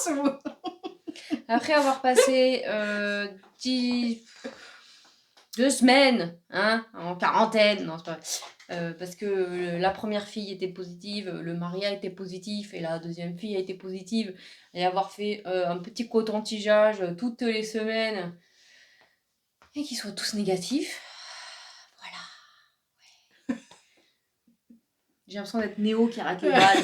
vacances ou... Après avoir passé 2 semaines en quarantaine, non, c'est pas vrai. Parce que la première fille était positive, le mari a été positif et la deuxième fille a été positive, et avoir fait un petit coton-tigeage toutes les semaines et qu'ils soient tous négatifs. Voilà. J'ai l'impression d'être Néo qui arrête le bal.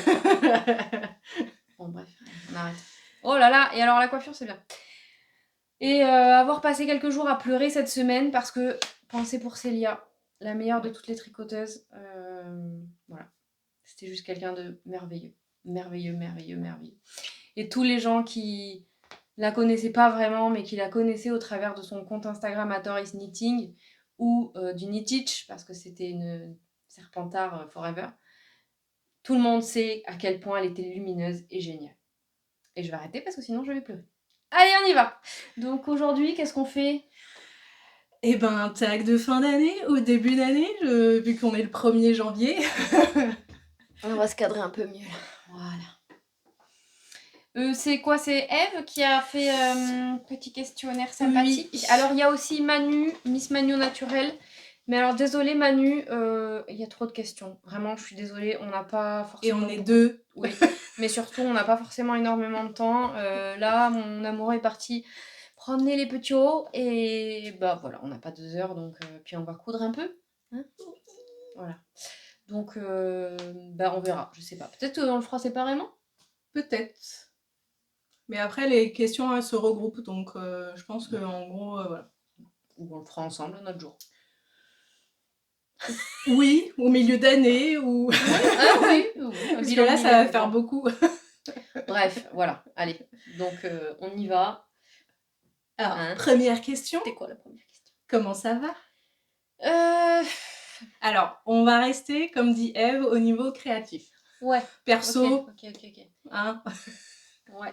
Bon, bref, on arrête. Oh là là, et alors la coiffure, c'est bien. Et avoir passé quelques jours à pleurer cette semaine parce que, pensez pour Célia, la meilleure de toutes les tricoteuses. Voilà. C'était juste quelqu'un de merveilleux. Merveilleux, merveilleux, merveilleux. Et tous les gens qui la connaissaient pas vraiment, mais qui la connaissaient au travers de son compte Instagram Atoris Knitting ou du Knitich, parce que c'était une Serpentard Forever. Tout le monde sait à quel point elle était lumineuse et géniale. Et je vais arrêter parce que sinon je vais pleurer. Allez, on y va. Donc aujourd'hui, qu'est-ce qu'on fait ? Eh ben, un tag de fin d'année ou début d'année, vu qu'on est le 1er janvier. On va se cadrer un peu mieux là. Voilà. C'est quoi ? C'est Eve qui a fait petit questionnaire sympathique. Oui. Alors il y a aussi Manu, Miss Manu Naturel. Mais alors désolée Manu, il y a trop de questions. Vraiment, je suis désolée, on n'a pas Et forcément... on est 2. Oui, mais surtout, on n'a pas forcément énormément de temps. Là, mon amoureux est parti promener les petits hauts et bah voilà, on n'a pas 2 heures, donc puis on va coudre un peu. Hein, voilà. Donc, bah on verra, je sais pas. Peut-être qu'on le fera séparément ? Peut-être. Mais après, les questions elles se regroupent, donc je pense qu'en gros, voilà. Ou on le fera ensemble un autre jour. Oui, au milieu d'année, ou... Oui. Parce que là, ça va faire beaucoup. Bref, voilà, allez. Donc, on y va. Alors, première question. C'était quoi la première question ? Comment ça va ? Alors, on va rester, comme dit Eve, au niveau créatif. Ouais. Perso. Ok. Hein. Ouais.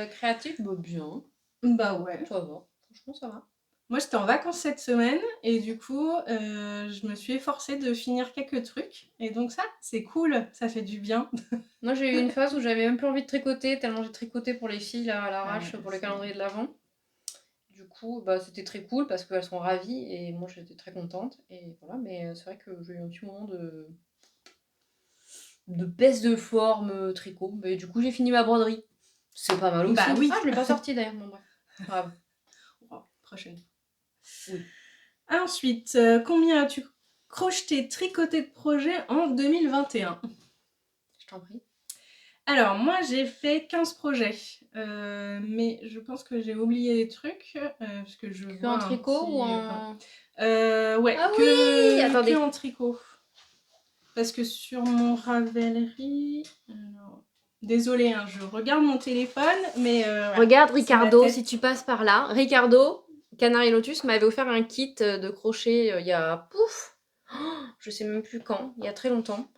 Créatif, bah bien. Bah ouais. Ça va. Franchement, ça va. Moi, j'étais en vacances cette semaine et du coup, je me suis efforcée de finir quelques trucs. Et donc ça, c'est cool, ça fait du bien. Moi, j'ai eu une phase où j'avais même plus envie de tricoter, tellement j'ai tricoté pour les filles là, à l'arrache pour le c'est... calendrier de l'Avent. Du coup, bah, c'était très cool parce qu'elles sont ravies et moi, j'étais très contente. Et voilà, mais c'est vrai que j'ai eu un petit moment de baisse de forme tricot. Mais du coup, j'ai fini ma broderie. C'est pas mal aussi. Bah oui. Ah, je l'ai pas sorti d'ailleurs. Bon, bref. Grave. Oh, prochaine. Oui. Ensuite, combien as-tu crocheté, tricoté de projets en 2021 ? Je t'en prie. Alors, moi, j'ai fait 15 projets. Mais je pense que j'ai oublié des trucs. Parce que je vois en tricot ou en... ouais, Ah oui, attendez. que en tricot. Parce que sur mon Ravelry... Alors, désolée, hein, je regarde mon téléphone, mais... Regarde Ricardo, si tu passes par là. Ricardo, Canary Lotus, m'avait offert un kit de crochet il y a... Pouf, je sais même plus quand, il y a très longtemps.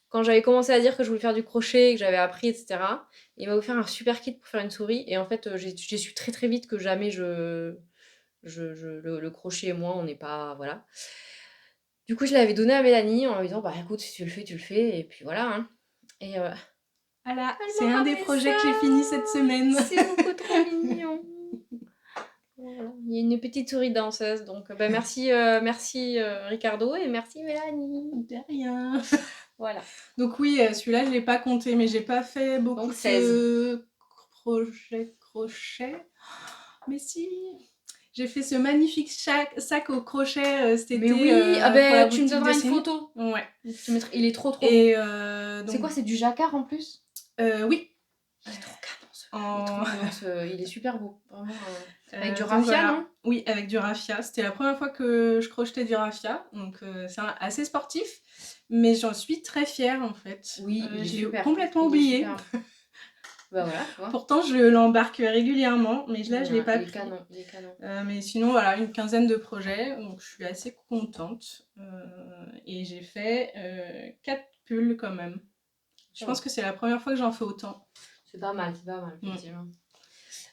Quand j'avais commencé à dire que je voulais faire du crochet, que j'avais appris, etc. Il m'a offert un super kit pour faire une souris. Et en fait, j'ai su très très vite que jamais le crochet et moi, on n'est pas... Voilà. Du coup, je l'avais donné à Mélanie en lui disant, bah écoute, si tu le fais, tu le fais. Et puis voilà. Hein. Et voilà, c'est un des projets que j'ai fini cette semaine. C'est beaucoup trop mignon. Voilà. Il y a une petite souris danseuse. Donc, bah, merci Ricardo et merci Mélanie. De rien. Voilà. Donc oui, celui-là, je ne l'ai pas compté, mais j'ai pas fait beaucoup donc, 16. de projets crochet. Mais si, j'ai fait ce magnifique sac au crochet cet été. Mais oui, tu me donneras une photo. Ouais. Il est trop Et beau. C'est quoi, c'est du jacquard en plus ? Oui. Il est trop canon, il est super beau. Vraiment, avec du donc raffia, voilà. non ? Oui, avec du raffia. C'était la première fois que je crochetais du raffia. Donc c'est assez sportif. Mais j'en suis très fière en fait. Oui, je l'ai complètement oublié. Bah voilà, tu vois. Pourtant, je l'embarque régulièrement, mais là, je l'ai pas pris. Il est canon. Mais sinon, voilà, une quinzaine de projets, donc je suis assez contente. Et j'ai fait 4 pulls quand même. Je pense que c'est la première fois que j'en fais autant. C'est pas mal, effectivement.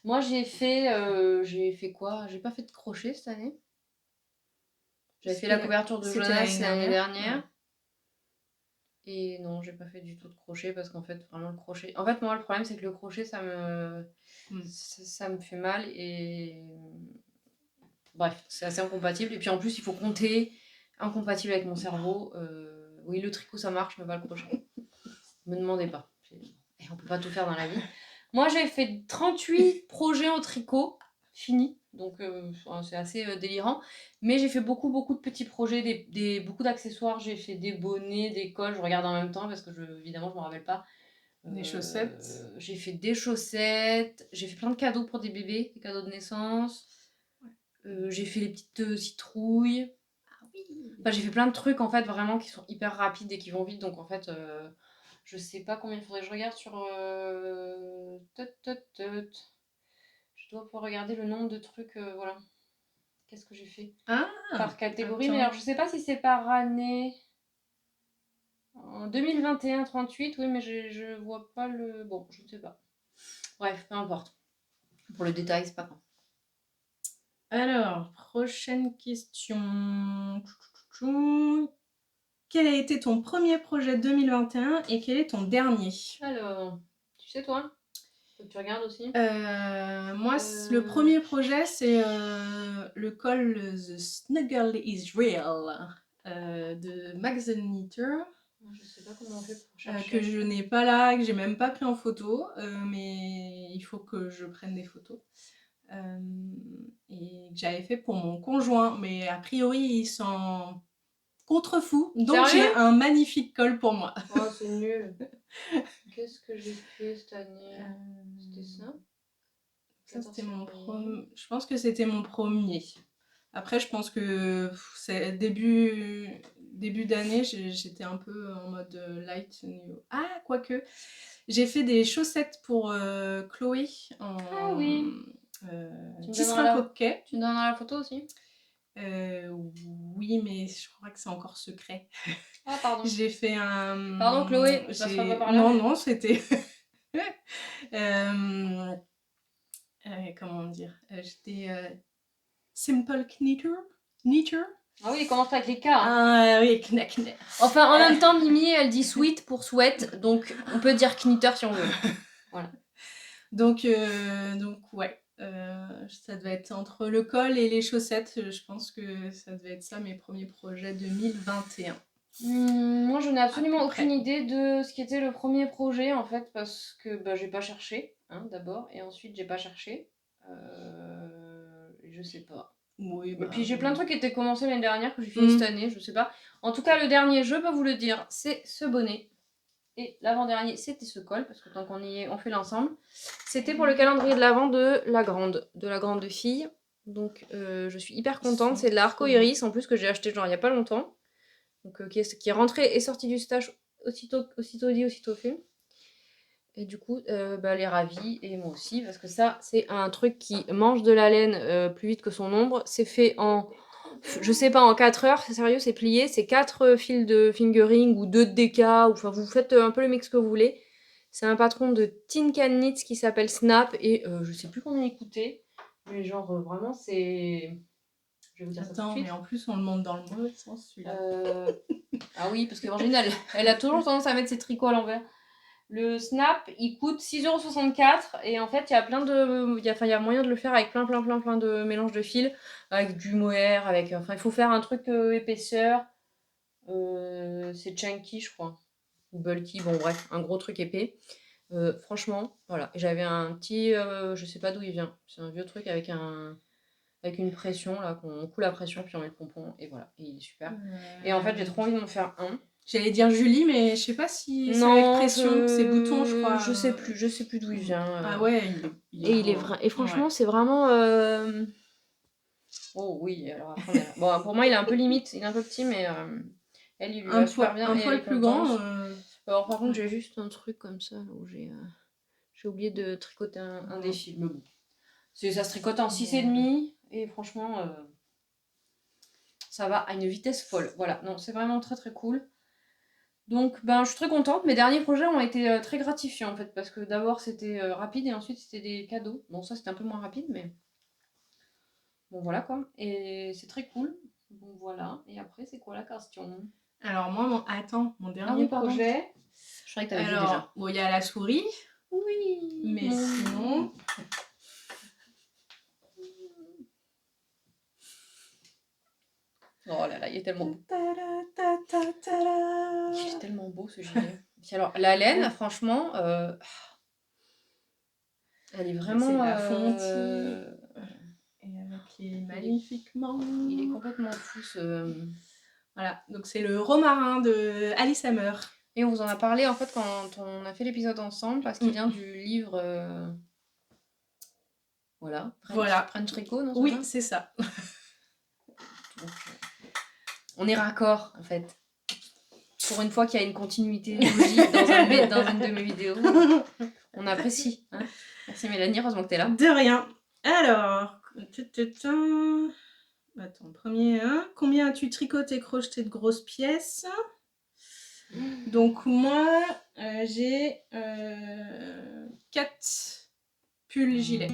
Moi, j'ai fait quoi ? J'ai pas fait de crochet cette année. J'avais fait la couverture de Jonas l'année dernière. Et non, j'ai pas fait du tout de crochet parce qu'en fait, vraiment le crochet. En fait, moi, le problème, c'est que le crochet, ça me fait mal et. Bref, c'est assez incompatible. Et puis en plus, il faut compter incompatible avec mon cerveau. Oui, le tricot, ça marche, mais pas le crochet. Me demandez pas. Et on peut pas tout faire dans la vie. Moi, j'ai fait 38 projets au tricot, finis. Donc, c'est assez délirant. Mais j'ai fait beaucoup, beaucoup de petits projets, beaucoup d'accessoires. J'ai fait des bonnets, des cols. Je regarde en même temps parce que, évidemment, je me rappelle pas. Des chaussettes. J'ai fait des chaussettes. J'ai fait plein de cadeaux pour des bébés, des cadeaux de naissance. J'ai fait les petites citrouilles. Ah oui. Enfin, j'ai fait plein de trucs, en fait, vraiment, qui sont hyper rapides et qui vont vite. Donc, en fait... je sais pas combien il faudrait que je regarde sur. Je dois pouvoir regarder le nombre de trucs. Voilà. Qu'est-ce que j'ai fait Ah, par catégorie. attends. Mais alors, je sais pas si c'est par année. En 2021, 38, oui, mais je vois pas le. Bon, je ne sais pas. Bref, peu importe. Pour le détail, c'est pas grave. Alors, prochaine question. Quel a été ton premier projet 2021 et quel est ton dernier? Alors, tu sais, toi? Faut que tu regardes aussi. Moi, le premier projet, c'est le col The Snuggle is Real de Max the Knitter. Je sais pas comment on fait pour chercher. Que je n'ai pas là, que j'ai même pas pris en photo, mais il faut que je prenne des photos. Et que j'avais fait pour mon conjoint, mais a priori il s'en contrefou, donc j'ai Sérieux? un magnifique col pour moi. Oh, c'est nul. Qu'est-ce que j'ai fait cette année? C'était ça? Ça, c'était mon premier. Je pense que c'était mon premier. Après, je pense que c'est début d'année, j'étais un peu en mode light niveau. Ah, quoique. J'ai fait des chaussettes pour Chloé en Ah oui. tisserand coquet. Tu me donneras la photo aussi? Oui, mais je crois que c'est encore secret. Ah, pardon. J'ai fait un. Pardon, Chloé, je passerai pas par là. Non, mais- non, c'était. Comment dire? J'étais simple knitter. Ah oui, il commence avec les K. Hein. Ah oui, knack. Enfin, en même temps, Mimi, elle dit sweet pour sweat, donc on peut dire knitter si on veut. Voilà. Donc ouais. Ça devait être entre le col et les chaussettes. Je pense que ça devait être ça mes premiers projets 2021. Moi, je n'ai absolument À peu aucune près. idée de ce qui était le premier projet, en fait, parce que bah, j'ai pas cherché, hein, d'abord, et ensuite j'ai pas cherché. Je sais pas. Oui, Et puis j'ai plein de trucs qui étaient commencés l'année dernière que j'ai Mm. fini cette année, je sais pas. En tout cas, le dernier, je peux vous le dire, c'est ce bonnet. Et l'avant-dernier, c'était ce col, parce que tant qu'on y est, on fait l'ensemble. C'était pour le calendrier de l'avant de la grande fille. Donc je suis hyper contente. C'est de l'arco iris en plus que j'ai acheté genre il y a pas longtemps. Donc qui est rentré et sorti du stage aussitôt dit, aussitôt fait. Et du coup, elle est ravie, et moi aussi, parce que ça, c'est un truc qui mange de la laine plus vite que son ombre. C'est fait en, je sais pas, en 4 heures, c'est sérieux, c'est plié. C'est 4 fils de fingering ou 2 de DK, ou enfin, vous faites un peu le mix que vous voulez. C'est un patron de Tin Can Knits qui s'appelle Snap, et je sais plus combien il coûtait, mais genre, vraiment, c'est... Je vais vous dire ça tout de Attends, suite. mais en plus, on le monte dans le mauvais sens, celui-là. Ah oui, parce qu'Origine, elle a toujours tendance à mettre ses tricots à l'envers. Le Snap, il coûte 6,64 € et en fait, il y a plein de... Il y a moyen de le faire avec plein de mélanges de fils, avec du mohair, avec... Enfin, il faut faire un truc épaisseur. C'est chunky, je crois. Ou bulky, bon bref, un gros truc épais. Franchement, voilà. Et j'avais un petit... je sais pas d'où il vient. C'est un vieux truc avec une pression, là, qu'on coule la pression, puis on met le pompon, et voilà. Et il est super. Et en fait, j'ai trop envie de m'en faire un. J'allais dire Julie, mais je sais pas si c'est avec pression, c'est bouton, je crois. Je sais plus d'où il vient. Ah ouais, Et franchement, ouais. c'est vraiment. Oh oui, alors après, bon, pour moi, il est un peu limite, il est un peu petit, mais elle, il lui va super bien. Un et elle poil est plus contente. grand. Alors, par contre, j'ai juste un truc comme ça, où j'ai oublié de tricoter un des fils. Mais bon. Ça se tricote en 6,5, et franchement, ça va à une vitesse folle. Voilà, non, c'est vraiment très très cool. Donc, je suis très contente. Mes derniers projets ont été très gratifiants en fait, parce que d'abord c'était rapide et ensuite c'était des cadeaux. Bon, ça c'était un peu moins rapide, mais bon, voilà quoi. Et c'est très cool. Bon, voilà. Et après, c'est quoi la question? Alors moi, mon Ah dernier oui, pardon. projet. Je croyais que t'avais dit déjà. Alors, bon, il y a la souris, Oui. mais sinon... Oh là là, il est tellement beau. Ta-da, ta-ta, ta-da. Il est tellement beau ce gilet. Puis alors, la laine, franchement, elle est C'est vraiment... la fontie. Et avec les magnifiques manches. Il est complètement fou ce... Voilà, donc c'est le romarin de Alice Hammer. Et on vous en a parlé en fait quand on a fait l'épisode ensemble parce qu'il vient du livre... Voilà, French Tricot, non? Oui, c'est ça. Donc, on est raccord en fait. Pour une fois qu'il y a une continuité logique dans une de mes vidéos, on apprécie. Hein. Merci Mélanie, heureusement que t'es là. De rien. Alors, attends, premier, combien as-tu tricoté et crocheté de grosses pièces? Donc moi, j'ai 4 pulls gilets.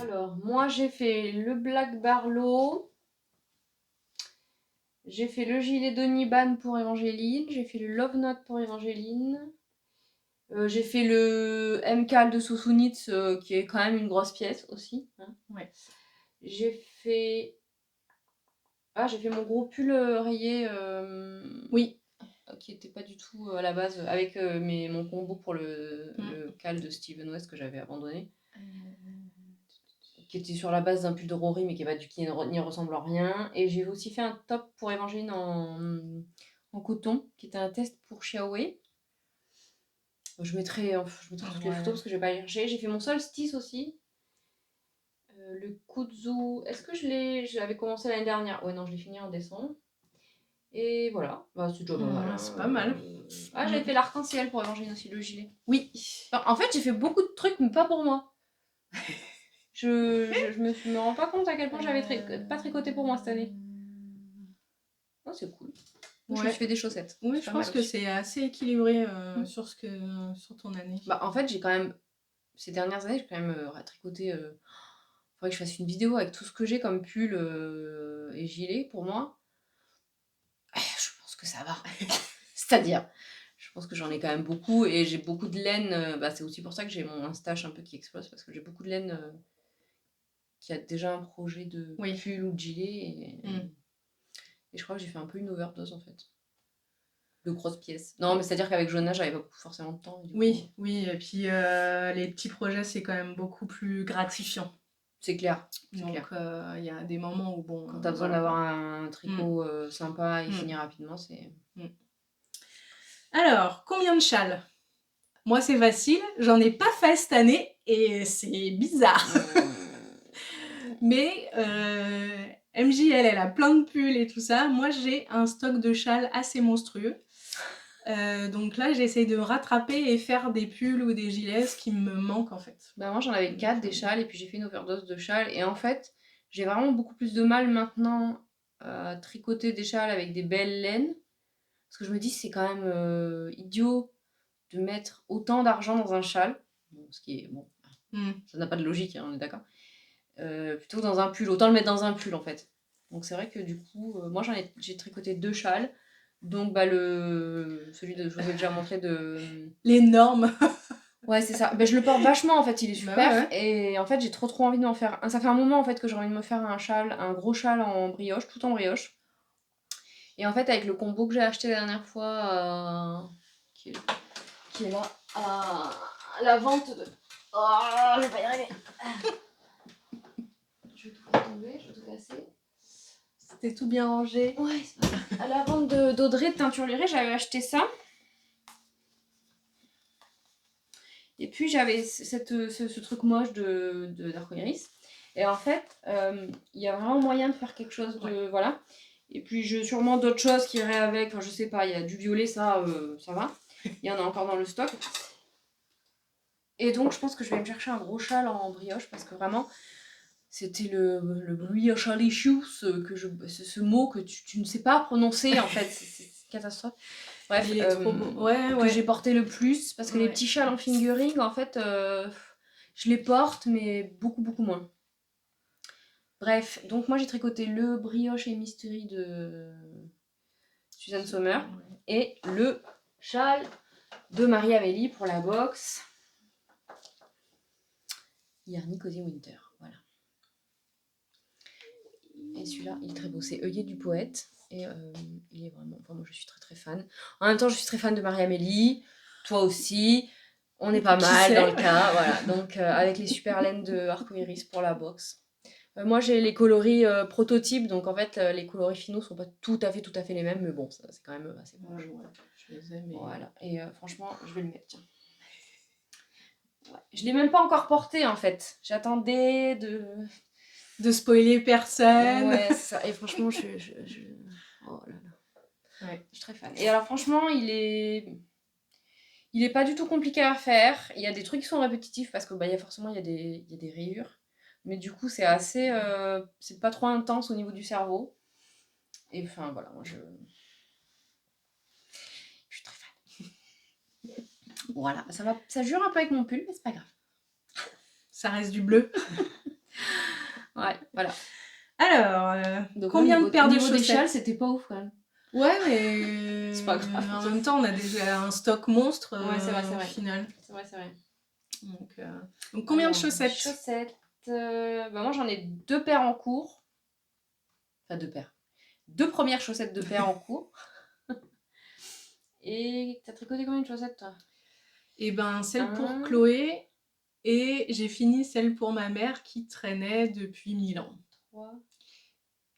Alors, moi j'ai fait le Black Barlow, j'ai fait le gilet d'Oniban pour Évangéline, j'ai fait le Love Note pour Évangéline, j'ai fait le MKAL de Sousounitz qui est quand même une grosse pièce aussi. Hein. Ouais. J'ai fait mon gros pull rayé. Oui. Qui n'était pas du tout à la base avec mon combo pour le cal de Steven West que j'avais abandonné. Qui était sur la base d'un pull de Rory mais qui n'y ressemble à rien. Et j'ai aussi fait un top pour Évangéline en coton qui était un test pour Xiaowei. Je mettrai toutes les photos parce que je vais pas les chercher. J'ai fait mon solstice aussi. Le Kuzu. Est-ce que j'avais commencé l'année dernière? Ouais, non, je l'ai fini en décembre. Et voilà, bah, c'est déjà pas mal. Hein. C'est pas mal. J'avais fait l'arc-en-ciel pour Évangéline aussi, le gilet. Oui. Enfin, en fait, j'ai fait beaucoup de trucs, mais pas pour moi. Je me rends pas compte à quel point j'avais pas tricoté pour moi cette année. Oh, c'est cool. Je me suis fait des chaussettes. Oui, je pense que c'est assez équilibré sur ton année. Bah, en fait, j'ai quand même... Ces dernières années, j'ai quand même tricoté... Faudrait que je fasse une vidéo avec tout ce que j'ai comme pull et gilet pour moi. Je pense que ça va. C'est-à-dire, je pense que j'en ai quand même beaucoup et j'ai beaucoup de laine. C'est aussi pour ça que j'ai mon stash un peu qui explose parce que j'ai beaucoup de laine qui a déjà un projet de pull ou de gilet. Et je crois que j'ai fait un peu une overdose en fait. De grosses pièces. Non, mais c'est-à-dire qu'avec Jonah, j'avais pas forcément de temps. Oui, et puis les petits projets, c'est quand même beaucoup plus gratifiant. C'est clair. Donc, il y a des moments où, bon... Quand t'as besoin d'avoir un tricot sympa et fini rapidement, c'est... Alors, combien de châles? Moi, c'est facile. J'en ai pas fait cette année et c'est bizarre. Mais MJ, elle a plein de pulls et tout ça. Moi, j'ai un stock de châles assez monstrueux. Donc là, j'essaye de me rattraper et faire des pulls ou des gilets, ce qui me manque en fait. Bah moi, j'en avais 4 des châles et puis j'ai fait une overdose de châles. Et en fait, j'ai vraiment beaucoup plus de mal maintenant à tricoter des châles avec des belles laines. Parce que je me dis, c'est quand même idiot de mettre autant d'argent dans un châle. Bon, ce qui est... Bon, ça n'a pas de logique, hein, on est d'accord. Plutôt que dans un pull. Autant le mettre dans un pull en fait. Donc c'est vrai que du coup, moi j'ai tricoté 2 châles. Donc celui je vous ai déjà montré de... L'énorme. Ouais, c'est ça. Je le porte vachement en fait, il est super. Et en fait, j'ai trop envie de m'en faire. Ça fait un moment en fait que j'ai envie de me faire un gros châle en brioche, tout en brioche. Et en fait, avec le combo que j'ai acheté la dernière fois, qui est là, à la vente de. Oh, je vais pas y arriver. Je vais tout faire tomber, je vais tout casser. C'était tout bien rangé. Ouais, à la vente d'Audrey de Teinture Lirée, j'avais acheté ça. Et puis j'avais ce truc moche d'arcoiris. Et en fait, il y a vraiment moyen de faire quelque chose de... Voilà. Et puis sûrement d'autres choses qui iraient avec. Enfin, je sais pas, il y a du violet, ça va. Il y en a encore dans le stock. Et donc, je pense que je vais me chercher un gros châle en brioche parce que vraiment, c'était le brioche-alicious, ce mot que tu ne sais pas prononcer en fait. C'est une catastrophe. Bref, Il est trop beau. Ouais, que ouais. j'ai porté le plus, parce que les Ouais. petits châles en fingering, en fait, je les porte, mais beaucoup, beaucoup moins. Bref, donc moi j'ai tricoté le brioche et mystery de Suzanne Sommer Ouais. et le châle de Marie-Amélie pour la box Yarny Cozy Winter. Voilà. Et celui-là, il est très beau. C'est œillet du poète. Et il est vraiment. Enfin, moi, je suis très très fan. En même temps, je suis très fan de Marie-Amélie. Toi aussi. On est pas Qui mal sait dans le cas. Voilà. Donc, avec les super laines de Arcoiris pour la box. Moi, j'ai les coloris prototypes. Donc, en fait, les coloris finaux sont pas tout à fait les mêmes. Mais bon, ça, c'est quand même assez proche. Ouais, je les aime. Voilà. Et franchement, je vais le mettre. Tiens. Ouais. Je l'ai même pas encore porté en fait. J'attendais de spoiler personne. Ouais, c'est ça. Et franchement, oh là là. Ouais. Je suis très fan. Et alors, franchement, il est pas du tout compliqué à faire. Il y a des trucs qui sont répétitifs parce que bah, forcément, il y a des rayures. Mais du coup, c'est assez. C'est pas trop intense au niveau du cerveau. Et enfin, voilà, moi je suis très fan. Voilà, ça jure un peu avec mon pull, mais c'est pas grave. Ça reste du bleu. Ouais, voilà. Alors, donc, combien de paires de chaussettes? Des châles, c'était pas ouf quand même. Ouais, mais c'est pas grave. En même temps, on a déjà un stock monstre ouais, c'est vrai, au final. C'est vrai. Donc combien de chaussettes? Chaussettes, bah moi j'en ai 2 paires en cours. Enfin 2 paires. 2 premières chaussettes de paires en cours. Et t'as tricoté combien de chaussettes toi? Eh ben celle pour Chloé et j'ai fini celle pour ma mère qui traînait depuis 1000 ans. 3.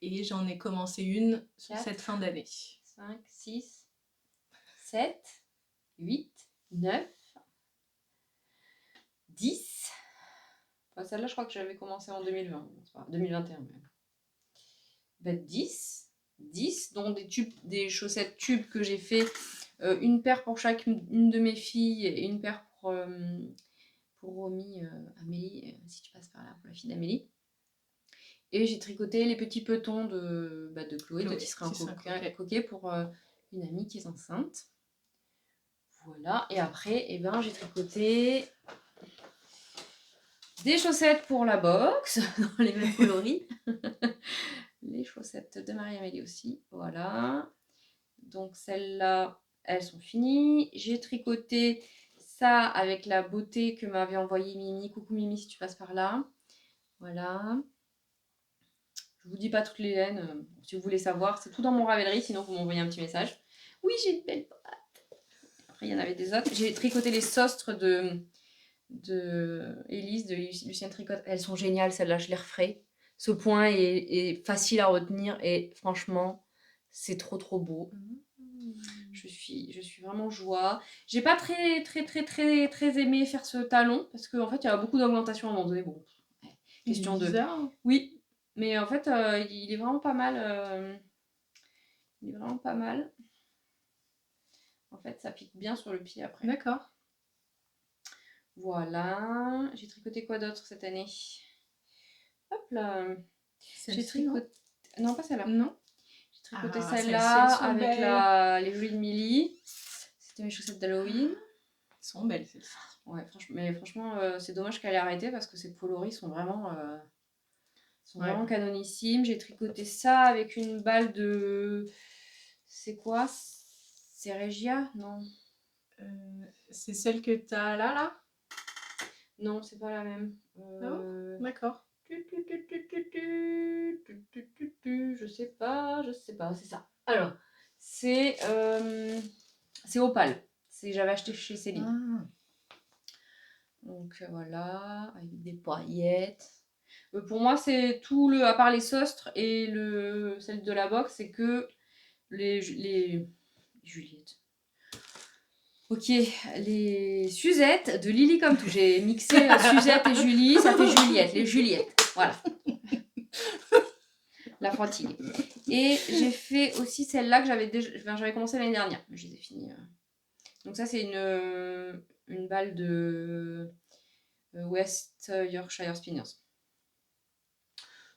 Et j'en ai commencé une cette fin d'année. 5, 6, 7, 8, 9, 10. Enfin, celle-là, je crois que j'avais commencé en 2020. 2021 même. Ben, 10, dont des chaussettes tubes que j'ai fait. Une paire pour une de mes filles et une paire pour Romy, Amélie, si tu passes par là, pour la fille d'Amélie. Et j'ai tricoté les petits petons de Chloé, de Tisserand Coquet pour une amie qui est enceinte. Voilà, et après, j'ai tricoté des chaussettes pour la box, dans les mêmes coloris. Les chaussettes de Marie-Amélie aussi, voilà. Donc celles-là, elles sont finies. J'ai tricoté ça avec la beauté que m'avait envoyé Mimi. Coucou Mimi si tu passes par là. Voilà. Je vous dis pas toutes les laines. Si vous voulez savoir, c'est tout dans mon Ravelry. Sinon, vous m'envoyez un petit message. Oui, j'ai une belle boîte. Après, il y en avait des autres. J'ai tricoté les sostres de Élise, de Lucienne Tricotte. Elles sont géniales, celles-là. Je les referai. Ce point est facile à retenir et franchement, c'est trop trop beau. Je suis vraiment joie. J'ai pas très aimé faire ce talon parce qu'en fait, il y a beaucoup d'augmentation à un moment donné. Bon, question de. Oui, mais en fait, il est vraiment pas mal. Il est vraiment pas mal. En fait, ça pique bien sur le pied après. D'accord. Voilà. J'ai tricoté quoi d'autre cette année? Hop là. J'ai tricoté. Non, pas celle-là. Non. J'ai tricoté celle-là avec les jolies de Milly. C'était mes chaussettes d'Halloween. Elles sont belles celles-ci. Ouais, franchement, c'est dommage qu'elle ait arrêté parce que ces coloris sont vraiment, vraiment canonissimes. J'ai tricoté ça avec une balle de. C'est quoi? C'est Regia? Non. C'est celle que tu as là? Non, c'est pas la même. D'accord. Je sais pas, c'est ça. Alors, c'est Opale. J'avais acheté chez Céline. Donc voilà, avec des paillettes. Pour moi, c'est tout le. À part les sostres et celle de la box, c'est que les Juliette. Ok, les Suzettes de Lily comme tout. J'ai mixé Suzette et Julie, ça fait Juliette, les Juliettes. Voilà. La frontille. Et j'ai fait aussi celle-là que j'avais commencé l'année dernière. Je les ai finies. Donc ça, c'est une balle de West Yorkshire Spinners.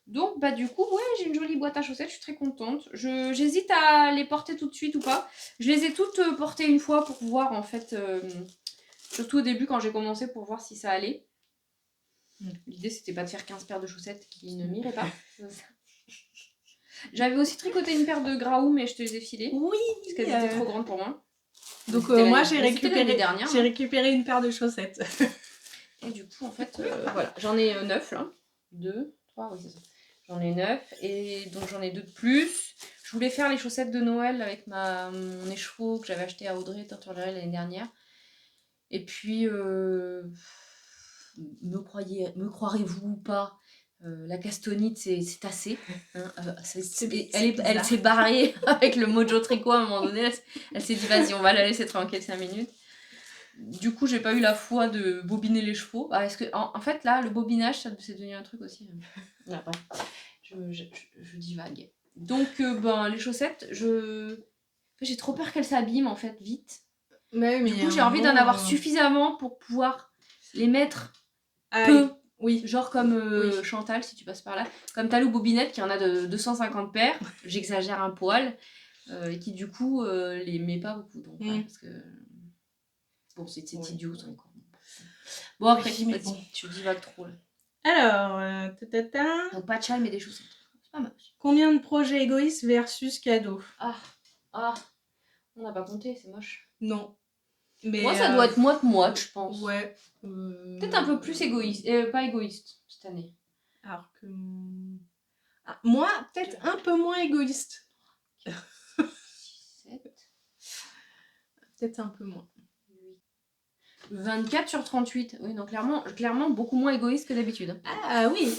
Donc, bah, du coup, ouais, j'ai une jolie boîte à chaussettes, je suis très contente. J'hésite à les porter tout de suite ou pas. Je les ai toutes portées une fois pour voir, en fait, surtout au début quand j'ai commencé pour voir si ça allait. L'idée, c'était pas de faire 15 paires de chaussettes qui ne m'iraient pas. J'avais aussi tricoté une paire de Graou, mais je te les ai filées. Oui. Parce qu'elles étaient trop grandes pour moi. Donc C'était moi, l'année dernière. j'ai récupéré une paire de chaussettes. Et du coup, en fait, voilà. J'en ai 9 là. 2, 3, oui, c'est ça. J'en ai 9. Et donc, j'en ai 2 de plus. Je voulais faire les chaussettes de Noël avec mon écheveau que j'avais acheté à Audrey Torturelli l'année dernière. Et puis, me croirez-vous ou pas, la castonite, c'est assez. Hein, elle s'est barrée avec le Mojo Tricot à un moment donné. Elle s'est dit, vas-y, on va la laisser tranquille 5 minutes. Du coup, j'ai pas eu la foi de bobiner les chevaux. Ah, en fait, là, le bobinage, c'est devenu un truc aussi. Après, je divague. Donc, les chaussettes, j'ai trop peur qu'elles s'abîment, en fait, vite. Mais du coup, j'ai envie d'en avoir suffisamment pour pouvoir les mettre peu. Oui. Genre comme Chantal, si tu passes par là. Comme Talou Bobinette, qui en a de 250 paires. J'exagère un poil. Et qui, du coup, les met pas beaucoup. Donc, parce que... Bon, c'est idiot, ça, encore. Bon, après, tu divagues trop, là. Alors, Donc, pas de châle, mais des chaussettes. C'est pas mal aussi. Combien de projets égoïstes versus cadeaux? On n'a pas compté, c'est moche. Non. Mais moi, ça doit être moite-moite, je pense. Ouais. Peut-être un peu plus égoïste. Pas égoïste, cette année. Alors que... moi, peut-être un peu moins égoïste. 7. Peut-être un peu moins. 24 sur 38. Oui, donc clairement beaucoup moins égoïste que d'habitude. Ah oui.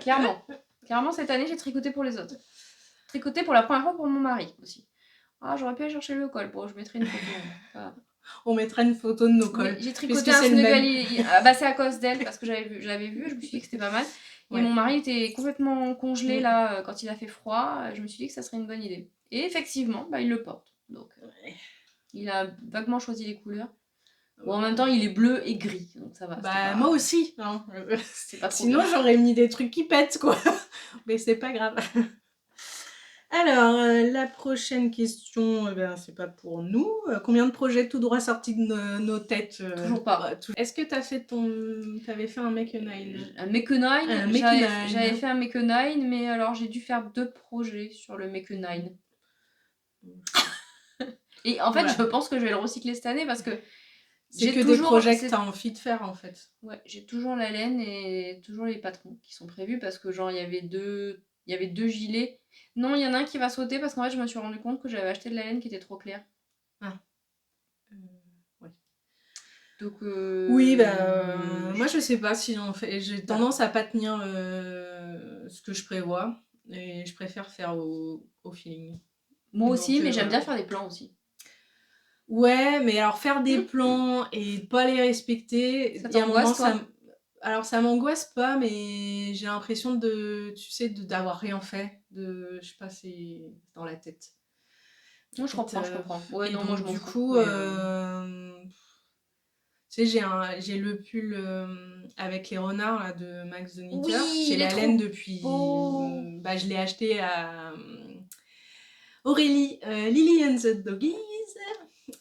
Clairement, cette année, j'ai tricoté pour les autres. Tricoté pour la première fois pour mon mari aussi. Ah, j'aurais pu aller chercher le col. Bon, je mettrai une photo. On mettra une photo de nos cols. Oui, j'ai tricoté un Senegalais. C'est à cause d'elle, parce que je l'avais vu, je me suis dit que c'était pas mal. Et mon mari était complètement congelé là quand il a fait froid. Je me suis dit que ça serait une bonne idée. Et effectivement, il le porte. Donc, il a vaguement choisi les couleurs. Bon, en même temps, il est bleu et gris, donc ça va. Moi aussi. Hein. C'est pas trop Sinon, bien. j'aurais mis des trucs qui pètent, quoi. Mais c'est pas grave. Alors, la prochaine question, c'est pas pour nous. Combien de projets tout droit sortis de nos têtes Toujours pas. Est-ce que t'avais fait un Make a Nine? Un Make a Nine. J'avais fait un Make a Nine, mais alors j'ai dû faire 2 projets sur le Make a Nine. Et en fait, je pense que je vais le recycler cette année parce que c'est que des projets que t'as envie de faire, en fait. Ouais, j'ai toujours la laine et toujours les patrons qui sont prévus parce que genre il y avait 2 gilets. Non, il y en a un qui va sauter parce qu'en fait, je me suis rendu compte que j'avais acheté de la laine qui était trop claire. Ah. Ouais. Donc oui, moi je sais pas si en fait j'ai tendance à pas tenir ce que je prévois et je préfère faire au feeling. Moi aussi, mais j'aime bien faire des plans aussi. Ouais, mais alors faire des plans et pas les respecter, ça t'angoisse, toi? Alors ça m'angoisse pas, mais j'ai l'impression d'avoir rien fait, je sais pas, c'est dans la tête. Moi je comprends. Ouais, non, moi je m'en fous. Du coup, tu sais, j'ai le pull avec les renards là, de Max the Knitter. Oui, j'ai la laine depuis. Je l'ai acheté à Aurélie, Lily and the Doggies.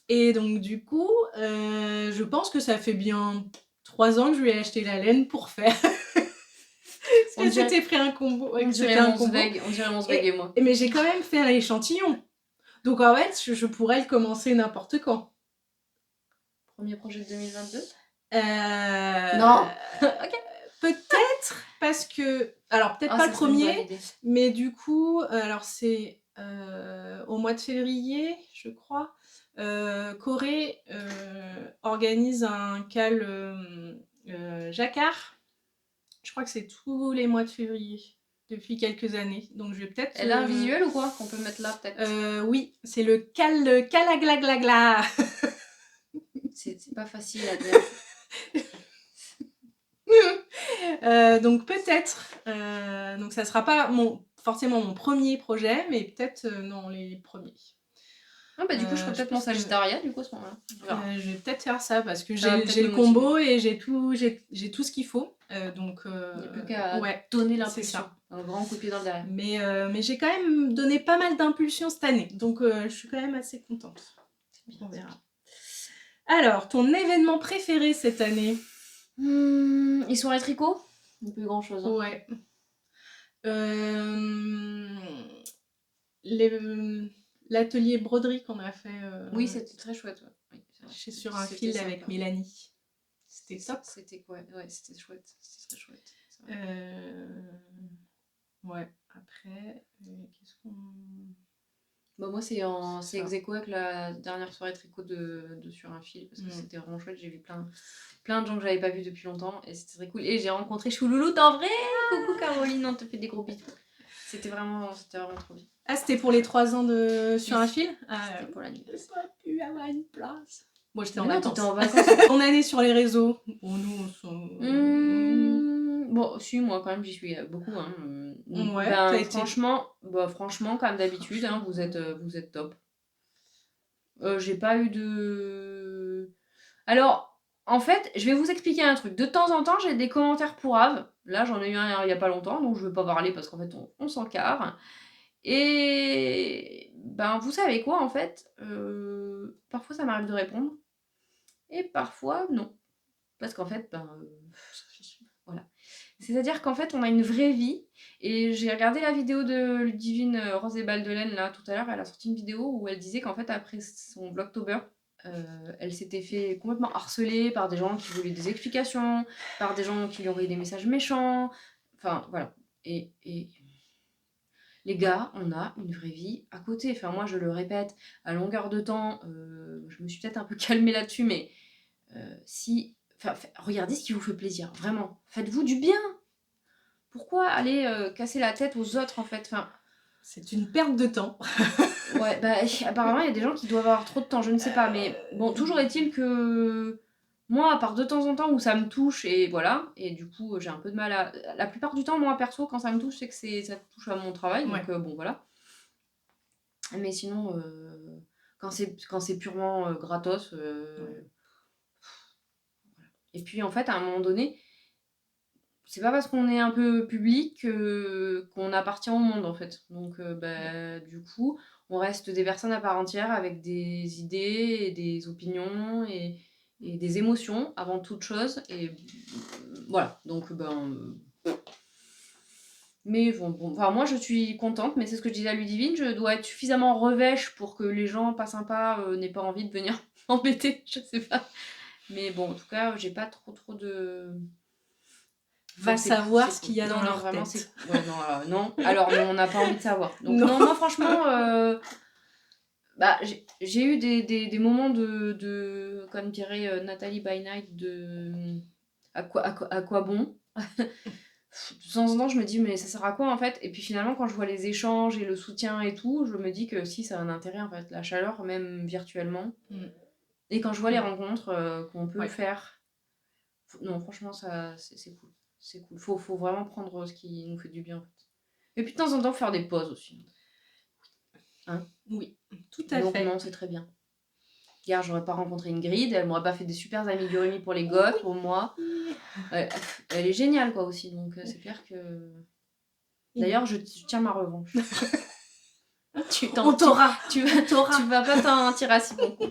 Et donc, du coup, je pense que ça fait bien 3 ans que je lui ai acheté la laine pour faire. Parce que c'était pris un combo. On dirait mon Sveg et moi. Mais j'ai quand même fait un échantillon. Donc, en fait, je pourrais le commencer n'importe quand. Premier projet de 2022 Non. Ok. Peut-être parce que... Alors, peut-être pas le premier, mais du coup, alors c'est au mois de février, je crois, Corée organise un cal jacquard. Je crois que c'est tous les mois de février, depuis quelques années. Donc, je vais peut-être... Elle a un visuel ou quoi qu'on peut mettre là, peut-être? Oui, c'est le calaglagla. C'est pas facile à dire. Donc peut-être, donc ça sera pas forcément mon premier projet, mais peut-être non, les premiers. Du coup je ferai peut-être mon Sagittaria du coup à ce moment-là. Je vais peut-être faire ça parce que j'ai le combo et j'ai tout ce qu'il faut. Donc, Il n'y a plus qu'à ouais, donner c'est l'impulsion. ça. Un grand coup de pied dans le derrière. Mais j'ai quand même donné pas mal d'impulsions cette année. Donc, je suis quand même assez contente. C'est On bien, verra. Alors, ton événement préféré cette année? Ils sont les tricots. Il n'y a plus grand chose. Hein. Ouais. Les- L'atelier broderie qu'on a fait Oui, c'était très chouette. Ouais. Oui, c'est vrai. chez Sur un C'était fil sympa. avec Mélanie. C'était top. C'était quoi? Ouais, c'était chouette. C'était très chouette. C'est vrai. Ouais, après, qu'est-ce qu'on. Bah, moi, c'est Ça. ex aequo avec la dernière soirée tricot de Sur un fil, parce que c'était vraiment chouette. J'ai vu plein de gens que j'avais pas vus depuis longtemps, et c'était très cool. Et j'ai rencontré Choulouloute en vrai. Coucou Caroline, on te fait des gros bisous. C'était vraiment trop bien. Ah, c'était pour les 3 ans de Sur Oui. un fil? C'était pour l'anniversaire. J'ai pas pu avoir une place. Moi, j'étais en Mais non, vacances. t'étais en vacances. Ton année sur les réseaux? Bon, nous, on s'en. Bon, si, moi quand même j'y suis beaucoup. Hein. Ouais, Ben, t'as été. franchement, comme d'habitude, hein, vous êtes top. J'ai pas eu de. Alors, en fait, je vais vous expliquer un truc. De temps en temps, j'ai des commentaires pourraves. Là, j'en ai eu un il y a pas longtemps, donc je vais pas parler parce qu'en fait, on s'en carre. Et ben, vous savez quoi, en fait, parfois ça m'arrive de répondre, et parfois non. Parce qu'en fait, ben, voilà. C'est-à-dire qu'en fait, on a une vraie vie. Et j'ai regardé la vidéo de Ludivine Rose et Baldelaine là tout à l'heure. Elle a sorti une vidéo où elle disait qu'en fait, après son Vlogtober, elle s'était fait complètement harceler par des gens qui voulaient des explications, par des gens qui lui envoyaient des messages méchants. Enfin, voilà. Et les gars, on a une vraie vie à côté. Enfin, moi, je le répète à longueur de temps. Je me suis peut-être un peu calmée là-dessus, mais si. Enfin, regardez ce qui vous fait plaisir, vraiment. Faites-vous du bien. Pourquoi aller casser la tête aux autres en fait? Enfin, C'est une perte de temps. ouais, bah apparemment il y a des gens qui doivent avoir trop de temps, je ne sais pas, mais bon, toujours est-il que moi, à part de temps en temps où ça me touche et voilà, et du coup j'ai un peu de mal à. La plupart du temps, moi perso, quand ça me touche, c'est que ça touche à mon travail, donc Ouais. bon voilà. Mais sinon, quand c'est purement gratos, Ouais. voilà. Et puis en fait, à un moment donné, c'est pas parce qu'on est un peu public qu'on appartient au monde en fait. Donc bah, du coup, on reste des personnes à part entière avec des idées et des opinions et des émotions avant toute chose. Et voilà, donc ben. Mais bon, enfin, moi je suis contente, mais c'est ce que je disais à Ludivine, je dois être suffisamment revêche pour que les gens pas sympas n'aient pas envie de venir m'embêter, je sais pas. Mais bon, en tout cas, j'ai pas trop de. Va Donc, savoir c'est ce cool. qu'il y a Non, dans non, leur vraiment, tête. c'est. Ouais, non, non. Alors, non, on n'a pas envie de savoir. Donc, Non. non, moi, franchement, bah, j'ai eu des moments comme dirait Nathalie by Night, de. À quoi bon? De temps en temps, je me dis, mais ça sert à quoi en fait? Et puis finalement, quand je vois les échanges et le soutien et tout, je me dis que si, ça a un intérêt en fait, la chaleur, même virtuellement. Et quand je vois les rencontres qu'on peut faire, non, franchement, ça, c'est cool. C'est cool. Faut vraiment prendre ce qui nous fait du bien en fait. Et puis de temps en temps, faire des pauses aussi. Hein? Oui, tout à Donc, fait. non, c'est très bien. Hier, j'aurais pas rencontré Ingrid, elle m'aurait pas fait des super amis Gurumi pour les gosses, pour moi. Elle est géniale quoi aussi, donc c'est clair que. D'ailleurs, je tiens ma revanche. On t'aura. Tu vas pas t'en tirer à si bon coup.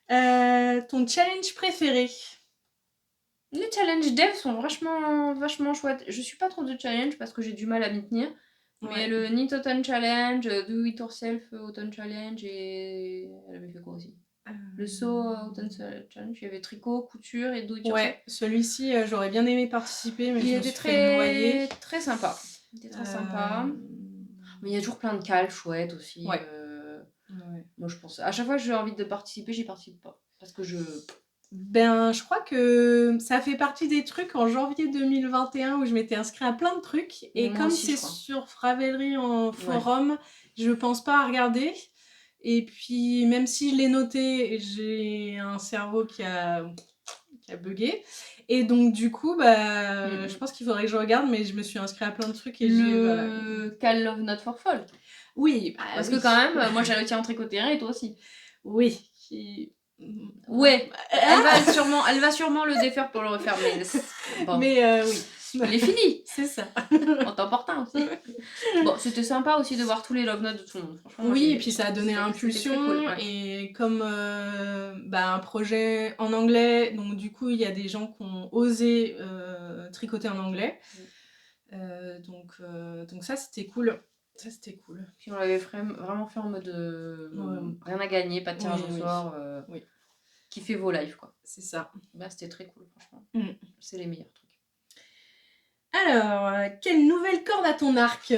Ton challenge préféré? Les challenges dev sont vachement chouettes. Je suis pas trop de challenge parce que j'ai du mal à m'y tenir. Mais le Knit Autumn Challenge, Do It Yourself Autumn Challenge et. Elle avait fait quoi aussi? Le Sew Autumn Challenge, il y avait tricot, couture et Do It Yourself. Ouais, celui-ci, j'aurais bien aimé participer, mais il je me était suis fait noyer. très sympa. Il était très sympa. Mais il y a toujours plein de cales chouettes aussi. Ouais. Moi, je pense. À chaque fois que j'ai envie de participer, j'y participe pas. Parce que je. Ben, je crois que ça fait partie des trucs en janvier 2021 où je m'étais inscrite à plein de trucs. Et moi comme aussi, c'est sur Ravelry en forum, je pense pas à regarder. Et puis, même si je l'ai noté, j'ai un cerveau qui a bugué. Et donc, du coup, bah, je pense qu'il faudrait que je regarde, mais je me suis inscrite à plein de trucs. Et le Cal Love Not for Folk. Oui, bah, parce que quand même, moi j'ai réussi à en tricoter un et toi aussi. Oui. Ouais, Ah elle va sûrement le défaire pour le refaire, mais bon. Mais oui, Il est fini. c'est ça. En t'emportant aussi. Bon, c'était sympa aussi de voir tous les love notes de tout le monde. Franchement, moi, Oui, et puis ça a donné c'était impulsion. très cool, ouais. Et comme un projet en anglais, donc du coup, il y a des gens qui ont osé tricoter en anglais. Donc ça, c'était cool. Ça, c'était cool. Puis on l'avait vraiment fait en mode rien à gagner, pas de tirage au sort. Oui. Kiffez vos lives, quoi. C'est ça. Bah, c'était très cool, franchement. C'est les meilleurs trucs. Alors, quelle nouvelle corde à ton arc?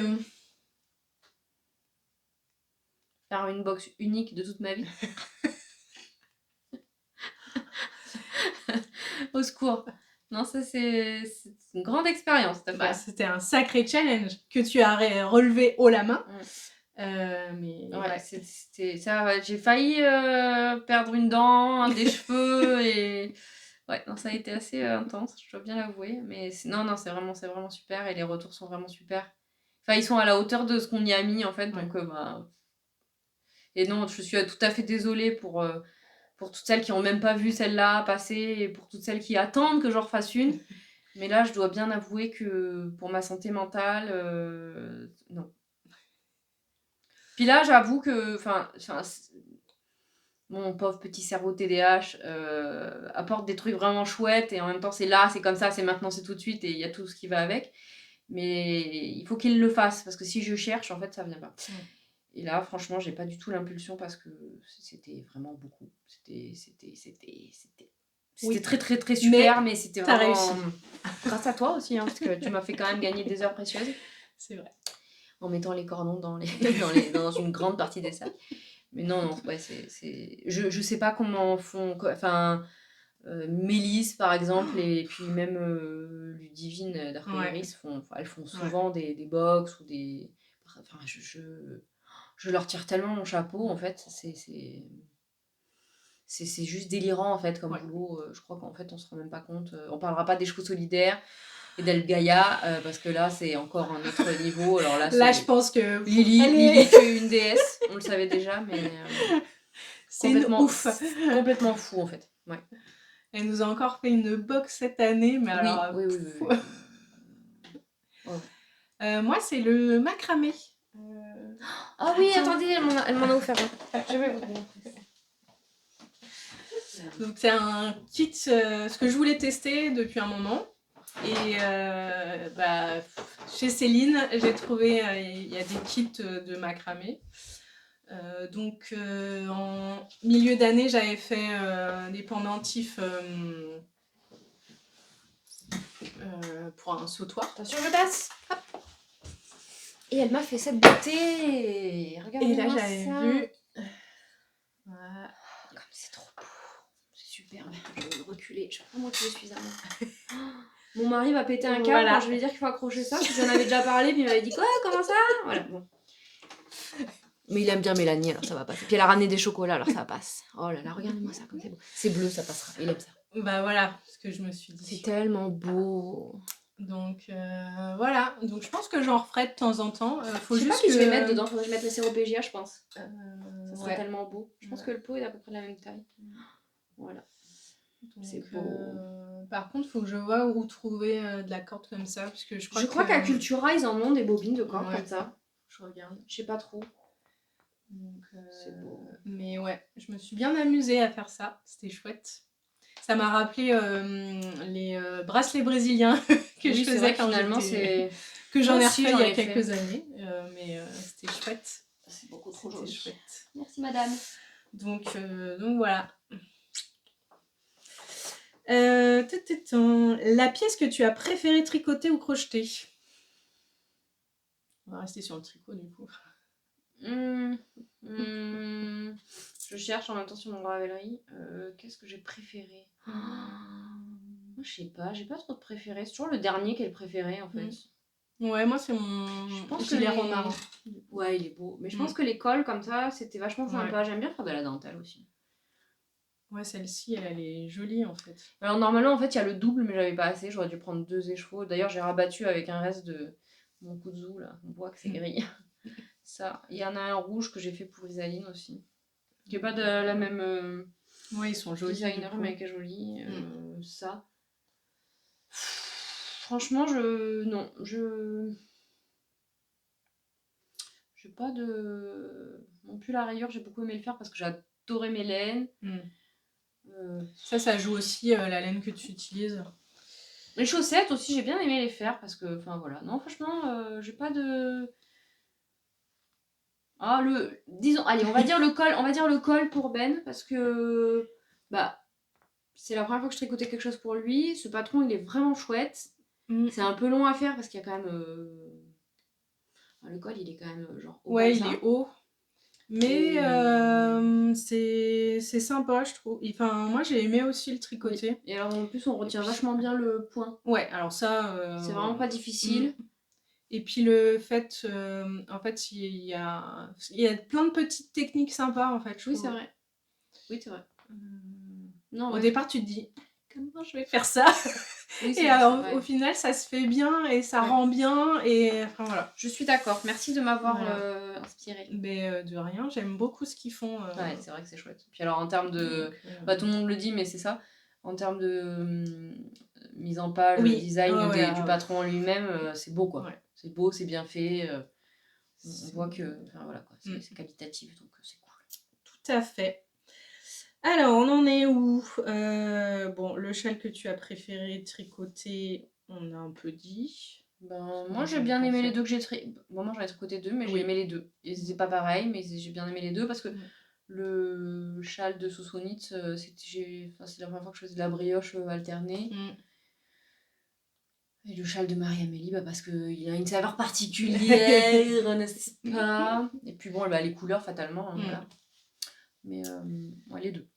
Faire une box unique de toute ma vie. Au secours. Non, ça c'est une grande expérience. C'était un sacré challenge que tu as relevé haut la main. Mais ouais, c'était ça. Ouais, j'ai failli perdre une dent, des cheveux et ouais, non, ça a été assez intense, je dois bien l'avouer. Mais non, c'est vraiment super et les retours sont vraiment super. Enfin, ils sont à la hauteur de ce qu'on y a mis en fait, donc et non, je suis tout à fait désolée pour toutes celles qui n'ont même pas vu celle-là passer et pour toutes celles qui attendent que j'en refasse une. Mais là, je dois bien avouer que pour ma santé mentale, non. Puis là, j'avoue que mon pauvre petit cerveau TDAH apporte des trucs vraiment chouettes et en même temps, c'est là, c'est comme ça, c'est maintenant, c'est tout de suite et il y a tout ce qui va avec. Mais il faut qu'il le fasse parce que si je cherche, en fait, ça vient pas. Et là, franchement, j'ai pas du tout l'impulsion parce que c'était vraiment beaucoup. C'était très, très, très super, mais c'était vraiment... Grâce à toi aussi, hein, parce que tu m'as fait quand même gagner des heures précieuses. C'est vrai. En mettant les cordons dans une grande partie des sacs. Mais non, ouais, je sais pas comment font... Enfin, Mélisse, par exemple, et puis même Ludivine d'Arcoiris, elles font souvent des box ou des... Enfin, je leur tire tellement mon chapeau, en fait, c'est juste délirant, en fait, comme boulot. Je crois qu'en fait, on se rend même pas compte. On parlera pas des chevaux solidaires et d'El Gaïa, parce que là, c'est encore un autre niveau. Alors là, je pense que... Lily, tu es une déesse, on le savait déjà, mais... c'est ouf. Complètement fou, en fait. Ouais. Elle nous a encore fait une box cette année, mais alors... Oui. Moi, c'est le macramé. Ah oui, attendez, elle m'en a offert un. Je vais vous donner. Donc c'est un kit, ce que je voulais tester depuis un moment. Et chez Céline, j'ai trouvé, il y a des kits de macramé. Donc en milieu d'année, j'avais fait des pendentifs pour un sautoir. Attention, je passe. Hop. Et elle m'a fait cette beauté. Regardez. Et là, j'avais vu. Voilà. Comme c'est trop beau. C'est super. Je vais reculer. Je sais pas moi que je suis à moi. Mon mari va péter un câble quand je vais lui dire qu'il faut accrocher ça. Parce que j'en avais déjà parlé. Puis il m'avait dit quoi? Comment ça? Voilà. Bon. Mais il aime bien Mélanie, alors ça va passer. Puis elle a ramené des chocolats, alors ça passe. Oh là là, regardez-moi ça, comme c'est beau. C'est bleu, ça passera. Il aime ça. Bah voilà ce que je me suis dit. C'est tellement beau. Donc voilà, donc je pense que j'en referai de temps en temps. Faut je sais pas que je vais mettre dedans, faudrait que je mette le sirop PGA, je pense. Ça serait tellement beau. Je pense que le pot est à peu près de la même taille. Voilà. C'est beau. Par contre, il faut que je vois où trouver de la corde comme ça. Parce que je crois qu'à Cultura, ils en ont des bobines de corde comme ça. Je regarde. Je sais pas trop. Donc, c'est beau. Mais ouais, je me suis bien amusée à faire ça. C'était chouette. Ça m'a rappelé les bracelets brésiliens que je faisais quand j'étais... Que j'en ai refait il y a quelques années. Mais c'était chouette. C'est beaucoup trop joli. Chouette. Merci madame. Donc voilà. La pièce que tu as préféré tricoter ou crocheter? On va rester sur le tricot du coup. Je cherche en même temps sur mon gravellerie. Qu'est-ce que j'ai préféré? Moi, je sais pas, j'ai pas trop de préféré. C'est toujours le dernier qui est le préféré en fait. Ouais, moi c'est mon gilet romarin. Ouais, il est beau. Mais je pense que les cols comme ça, c'était vachement sympa. J'aime bien faire de la dentelle aussi. Ouais, celle-ci, elle est jolie en fait. Alors normalement, en fait, il y a le double, mais j'avais pas assez. J'aurais dû prendre 2 écheveaux. D'ailleurs, j'ai rabattu avec un reste de mon kudzu là. On voit que c'est gris. Ça. Il y en a un rouge que j'ai fait pour Isaline aussi. Qui est pas de la même... Ouais, ils sont jolis. Designer, du coup. mec joli. Ça. Franchement, non, j'ai pas de non plus la rayure. J'ai beaucoup aimé le faire parce que j'adorais mes laines. Ça joue aussi la laine que tu utilises. Les chaussettes aussi, j'ai bien aimé les faire parce que, enfin voilà. Non, franchement, j'ai pas de. Ah, disons, allez, on va dire le col pour Ben parce que, bah, c'est la première fois que je tricotais quelque chose pour lui. Ce patron, il est vraiment chouette. C'est un peu long à faire parce qu'il y a quand même. Le col, il est quand même genre au Ouais, il balsa. est haut. Mais Et- c'est sympa, je trouve. Enfin, moi, j'ai aimé aussi le tricoter. Oui. Et alors, en plus, on retient vachement bien le point. Ouais, alors ça... C'est vraiment pas difficile. Et puis le fait, en fait, il y a plein de petites techniques sympas, en fait, je Oui, trouve. c'est vrai. Oui, c'est vrai. Non, au ouais. départ, tu te dis, comment je vais faire ça? Oui, Et alors, au final, ça se fait bien et ça rend bien. Et enfin, voilà. Je suis d'accord. Merci de m'avoir inspirée. Mais de rien, j'aime beaucoup ce qu'ils font. Ouais, c'est vrai que c'est chouette. Puis alors, en termes de... Bah, tout le monde le dit, mais c'est ça. En termes de mise en page, Oui. design Ouais, du patron lui-même, c'est beau, quoi. Ouais. C'est beau, c'est bien fait. On C'est- voit que... Enfin, voilà, quoi. C'est qualitatif, donc c'est cool. Tout à fait. Alors, on en est où? Bon, le châle que tu as préféré tricoter, on a un peu dit. Ben, moi, j'ai bien aimé les deux que j'ai tricoté. Bon, moi, j'en ai tricoté deux, mais j'ai aimé les deux. Ils étaient pas pareils, mais j'ai bien aimé les deux parce que le châle de Soussounit, c'est la première fois que je faisais de la brioche alternée. Et le châle de Marie-Amélie, bah, parce qu'il a une saveur particulière, n'est-ce pas? Et puis bon, bah, les couleurs, fatalement, hein, voilà. Mais ouais, les deux.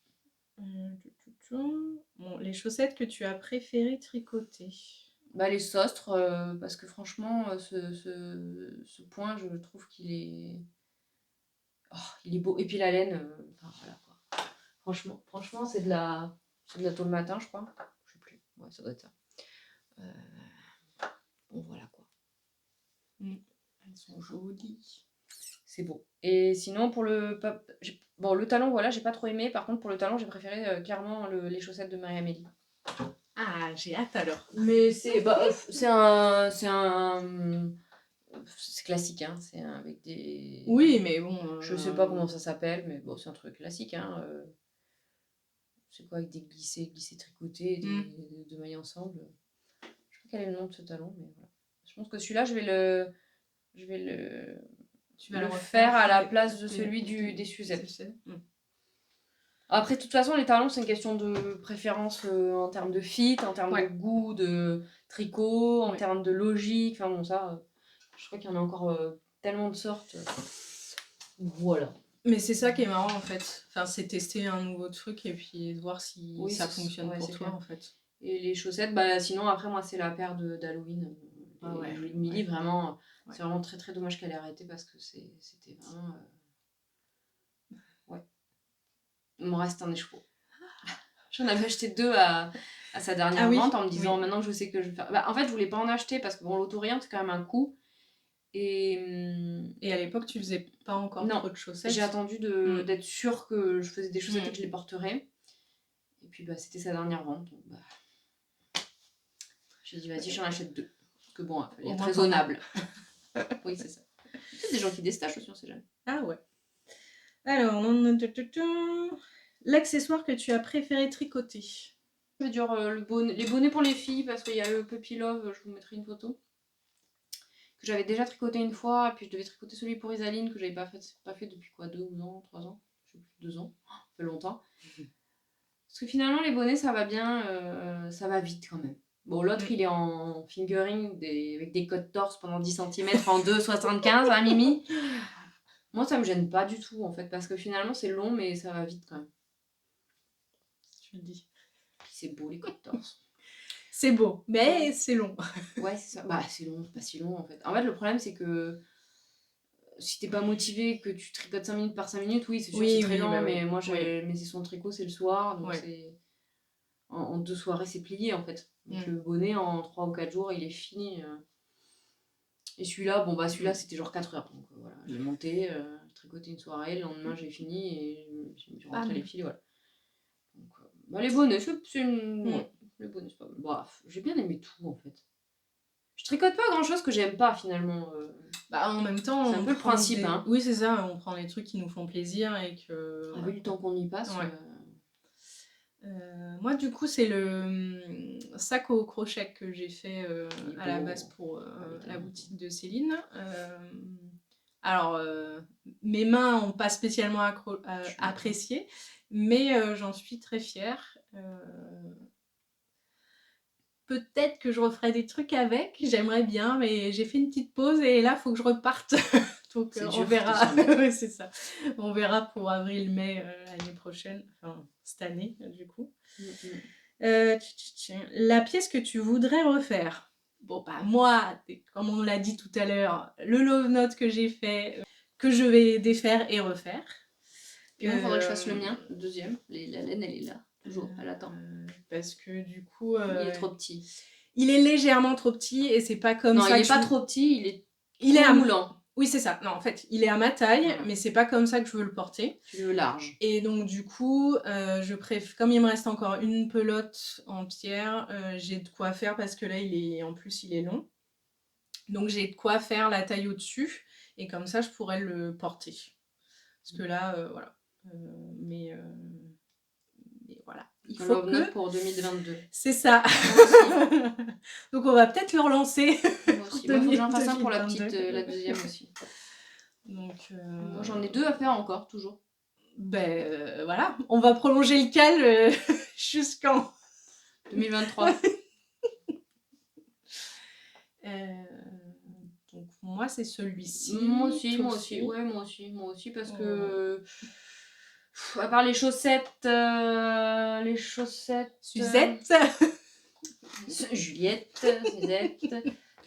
Bon, les chaussettes que tu as préféré tricoter. Bah, les sostres, parce que franchement, ce point, je trouve qu'il est... Oh, il est beau. Et puis la laine, enfin voilà quoi. Franchement c'est de la tôle matin, je crois. Je sais plus. Ouais, ça doit être ça. Bon, voilà quoi. Elles sont jolies. C'est beau. Et sinon, pour bon, le talon, voilà, j'ai pas trop aimé. Par contre, pour le talon, j'ai préféré clairement les chaussettes de Marie-Amélie. Ah, j'ai hâte alors. Mais c'est c'est classique, hein. C'est avec des... Oui, mais bon... Je sais pas comment ça s'appelle, mais bon, c'est un truc classique, hein. C'est quoi, avec des glissés tricotés, de mailles ensemble. Je sais pas quel est le nom de ce talon, mais voilà. Je pense que celui-là, je vais le faire à la place de celui des Suzette. Après, de toute façon, les talons, c'est une question de préférence en termes de fit, en termes de goût, de tricot, en termes de logique. Enfin bon, ça, je crois qu'il y en a encore tellement de sortes. Voilà. Mais c'est ça qui est marrant en fait. Enfin, c'est tester un nouveau truc et puis de voir si ça fonctionne pour toi en fait. Et les chaussettes, bah sinon après moi c'est la paire d'Halloween. Les Millie, vraiment, c'est vraiment très très dommage qu'elle ait arrêté parce que c'était vraiment... Ouais. Il me reste un écheveau. J'en avais acheté deux à sa dernière vente en me disant maintenant que je sais que je vais faire... Bah, en fait je voulais pas en acheter parce que bon l'autorien c'est quand même un coût. Et à l'époque tu faisais pas encore trop de chaussettes. J'ai attendu d'être sûre que je faisais des chaussettes et que je les porterais. Et puis bah c'était sa dernière vente. Donc, bah... J'ai dit vas-y j'en achète deux. Parce que bon, il est raisonnable. Oui c'est ça. Il y a des gens qui déstachent aussi, on sait jamais. Ah ouais. Alors, l'accessoire que tu as préféré tricoter. Je vais dire les bonnets pour les filles parce qu'il y a le Puppy Love, je vous mettrai une photo. Que j'avais déjà tricoté une fois, et puis je devais tricoter celui pour Isaline que j'avais pas fait depuis quoi, 2 ans, 3 ans, je sais plus, 2 ans, ça fait longtemps. Parce que finalement les bonnets ça va bien, ça va vite quand même. Bon l'autre il est en fingering avec des codes torse pendant 10 cm en 2,75 hein Mimi. Moi ça me gêne pas du tout en fait parce que finalement c'est long mais ça va vite quand même. Je le dis. Puis c'est beau les codes torse. C'est beau, mais c'est long. Ouais, c'est ça. Bah, c'est long, c'est pas si long en fait. En fait, le problème, c'est que si t'es pas motivé, que tu tricotes 5 minutes par 5 minutes, oui, c'est sûr, c'est très lent, bah mais moi, mes sessions de tricot, c'est le soir, donc c'est. En 2 soirées, c'est plié en fait. Donc le bonnet, en 3 ou 4 jours, il est fini. Et celui-là, bon, bah, celui-là, c'était genre 4 heures. Donc voilà, j'ai monté, tricoté une soirée, le lendemain, j'ai fini et j'ai rentré les fils, voilà. Bah, les bonnets, c'est une... Mm. ouais, les bonnets, c'est pas mal. Bref, j'ai bien aimé tout, en fait. Je tricote pas grand-chose que j'aime pas, finalement. Bah, en même temps, C'est un on peu le prend principe, hein. Oui, c'est ça, on prend les trucs qui nous font plaisir et que... Vu le temps qu'on y passe... Ouais. Moi, du coup, c'est le sac au crochet que j'ai fait à la base pour la boutique de Céline. Alors, mes mains n'ont pas spécialement apprécié, mais j'en suis très fière. Peut-être que je referai des trucs avec, j'aimerais bien, mais j'ai fait une petite pause et là, il faut que je reparte. Donc, on verra. Ouais, c'est ça. On verra pour avril-mai l'année prochaine, enfin cette année, du coup. La pièce que tu voudrais refaire. Bon, bah, moi, comme on l'a dit tout à l'heure, le love note que j'ai fait, que je vais défaire et refaire. Et moi, il faudrait que je fasse le mien, le deuxième. La laine, elle est là, toujours, elle attend. Parce que du coup. Il est trop petit. Il est légèrement trop petit et c'est pas comme ça. Non, il est pas trop petit, il est trop moulant. Oui, c'est ça. Non, en fait, il est à ma taille, Voilà. mais c'est pas comme ça que je veux le porter. Tu veux large. Et donc, du coup, comme il me reste encore une pelote entière, j'ai de quoi faire parce que là, en plus, il est long. Donc, j'ai de quoi faire la taille au-dessus et comme ça, je pourrais le porter. Parce que là, voilà. Mais voilà. Il faut que... pour 2022. C'est ça. Donc on va peut-être le relancer. Moi aussi. Moi, il faut que j'en fasse un pour la deuxième aussi. Donc, moi, j'en ai 2 à faire encore, toujours. Ben voilà, on va prolonger le cal jusqu'en 2023. Donc moi, c'est celui-ci. Moi aussi, parce que... à part les chaussettes... Suzette. Juliette, Suzette.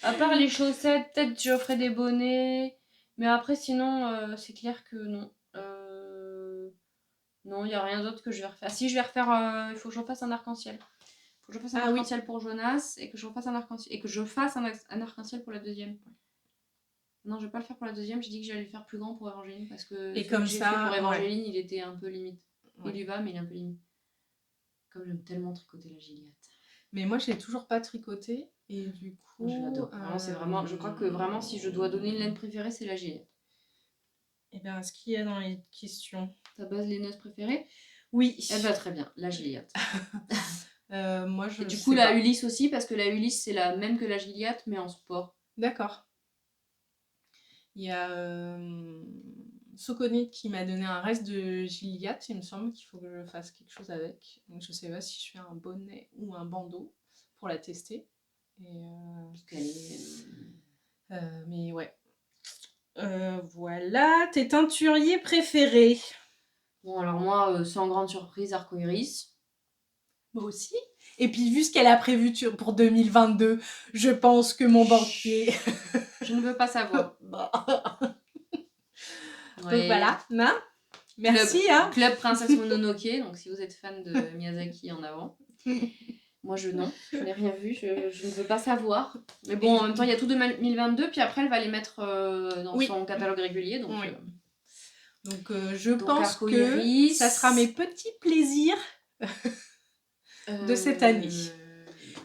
À part les chaussettes, peut-être j'offrais des bonnets. Mais après, sinon, c'est clair que non. Non, il n'y a rien d'autre que je vais refaire. Si, je vais refaire... il faut que je refasse un arc-en-ciel. Il faut que je refasse un arc-en-ciel pour Jonas et que je refasse un arc-en-ciel. Et que je fasse un arc-en-ciel pour la deuxième. Non, je vais pas le faire pour la deuxième. J'ai dit que j'allais le faire plus grand pour Évangeline. Parce que et comme j'ai ça, fait pour Évangeline, il était un peu limite. Ouais. Il lui va, mais il est un peu limite. Comme j'aime tellement tricoter la Gilliatt. Mais moi, je l'ai toujours pas tricoté. Et du coup... Moi, je l'adore. Vraiment, c'est vraiment... Je crois que vraiment, si je dois donner une laine préférée, c'est la Gilliatt. Et bien, ce qu'il y a dans les questions... Ta base laineuse préférée? Oui. Elle va très bien, la Gilliatt. Moi, et du coup, la Ulysse aussi, parce que la Ulysse, c'est la même que la Gilliatt, mais en sport. D'accord. Il y a Soconi qui m'a donné un reste de Gilliatt. Il me semble qu'il faut que je fasse quelque chose avec. Donc, je sais pas si je fais un bonnet ou un bandeau pour la tester. Et mais ouais. Voilà, tes teinturiers préférés. Bon, alors moi, sans grande surprise, Arcoiris. Moi aussi. Et puis, vu ce qu'elle a prévu pour 2022, je pense que mon banquier... Je ne veux pas savoir. Ouais. Donc voilà, non. Merci. Club Princesse Mononoke, donc si vous êtes fan de Miyazaki, en avant. Moi, je n'ai rien vu, je ne veux pas savoir. Mais bon, en même temps, il y a tout 2022, puis après, elle va les mettre dans son catalogue régulier. Donc, je pense que ça sera mes petits plaisirs de cette année.